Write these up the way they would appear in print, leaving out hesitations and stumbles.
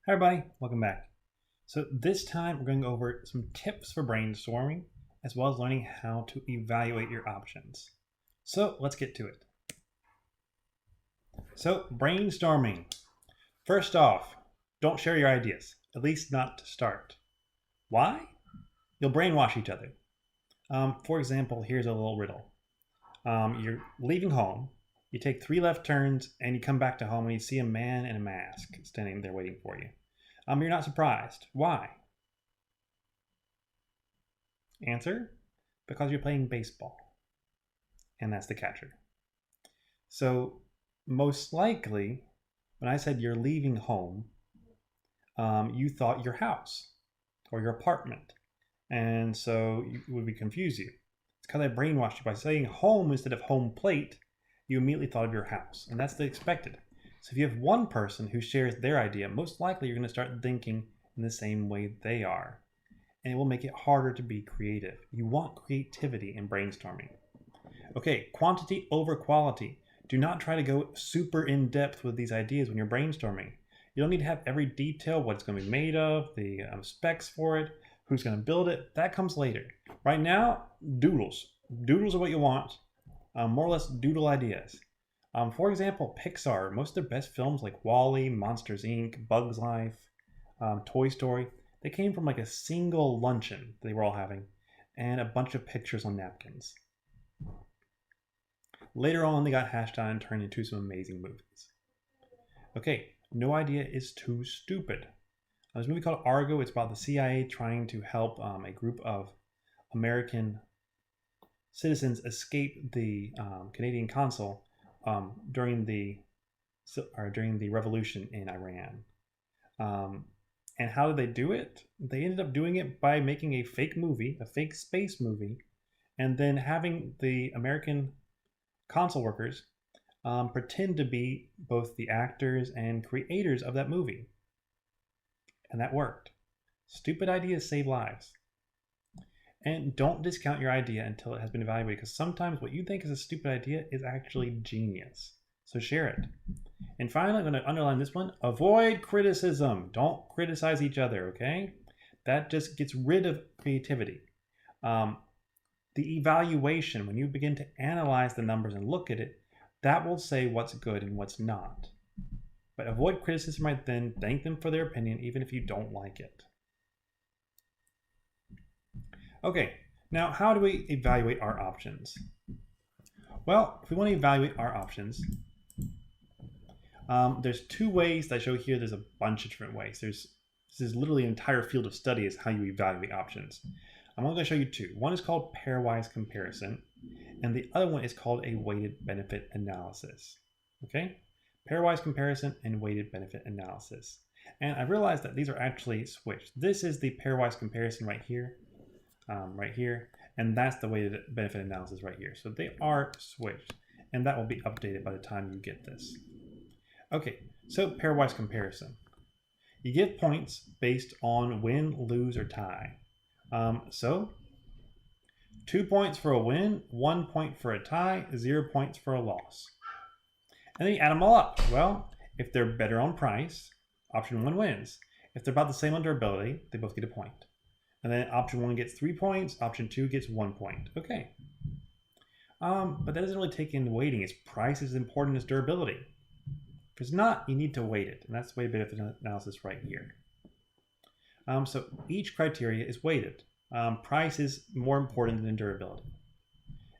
Hi everybody, welcome back. So this time we're going to go over some tips for brainstorming as well as learning how to evaluate your options. So let's get to it. So brainstorming. First off, don't share your ideas, at least not to start. Why? You'll brainwash each other. For example, here's a little riddle. You're leaving home, you take 3 left turns, and you come back to home and you see a man in a mask standing there waiting for you. You're not surprised. Why? Answer, because you're playing baseball, and that's the catcher. So most likely, when I said you're leaving home, you thought your house or your apartment, and so it would confuse you. It's because I brainwashed you by saying home instead of home plate. You immediately thought of your house, and that's the expected. So if you have one person who shares their idea, most likely you're going to start thinking in the same way they are. And it will make it harder to be creative. You want creativity in brainstorming. Okay, quantity over quality. Do not try to go super in depth with these ideas when you're brainstorming. You don't need to have every detail, what it's going to be made of, the specs for it, who's going to build it. That comes later. Right now, doodles. Doodles are what you want. More or less doodle ideas. For example, Pixar, most of their best films like WALL-E, Monsters Inc., Bugs Life, Toy Story, they came from like a single luncheon they were all having and a bunch of pictures on napkins. Later on, they got hashed out and turned into some amazing movies. Okay, no idea is too stupid. There's a movie called Argo. It's about the CIA trying to help a group of American citizens escape the Canadian consul during the revolution in Iran. And how did they do it? They ended up doing it by making a fake movie, a fake space movie, and then having the American consul workers pretend to be both the actors and creators of that movie. And that worked. Stupid ideas save lives. And don't discount your idea until it has been evaluated, because sometimes what you think is a stupid idea is actually genius. So share it. And finally, I'm going to underline this one. Avoid criticism. Don't criticize each other, okay? That just gets rid of creativity. The evaluation, when you begin to analyze the numbers and look at it, that will say what's good and what's not. But avoid criticism right then. Thank them for their opinion, even if you don't like it. Okay, now how do we evaluate our options? Well, if we want to evaluate our options, there's 2 ways that I show here. There's a bunch of different ways. This is literally an entire field of study is how you evaluate options. I'm only going to show you 2. One is called pairwise comparison, and the other one is called a weighted benefit analysis. Okay, pairwise comparison and weighted benefit analysis. And I realized that these are actually switched. This is the pairwise comparison right here. And that's the weighted benefit analysis right here. So they are switched, and that will be updated by the time you get this. Okay, so pairwise comparison. You give points based on win, lose, or tie. So 2 points for a win, 1 point for a tie, 0 points for a loss. And then you add them all up. Well, if they're better on price, option 1 wins. If they're about the same on durability, they both get a point. And then option 1 gets 3 points, option 2 gets 1 point. Okay. But that doesn't really take in weighting. Is price as important as durability? If it's not, you need to weight it. And that's the weighted benefit analysis right here. So each criteria is weighted. Price is more important than durability.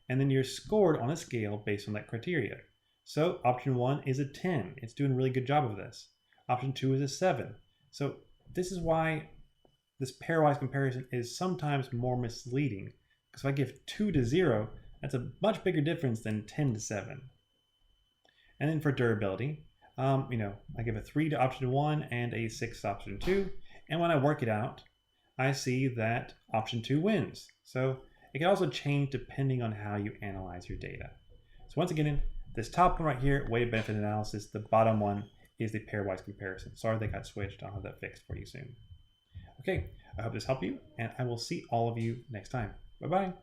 And then you're scored on a scale based on that criteria. So option 1 is a 10. It's doing a really good job of this. Option 2 is a 7. So this is why this pairwise comparison is sometimes more misleading, because if I give 2 to 0, that's a much bigger difference than 10 to 7. And then for durability, I give a 3 to option 1 and a 6 to option 2. And when I work it out, I see that option 2 wins. So it can also change depending on how you analyze your data. So once again, this top one right here, weighted benefit analysis, the bottom one is the pairwise comparison. Sorry they got switched. I'll have that fixed for you soon. Okay, I hope this helped you, and I will see all of you next time. Bye-bye.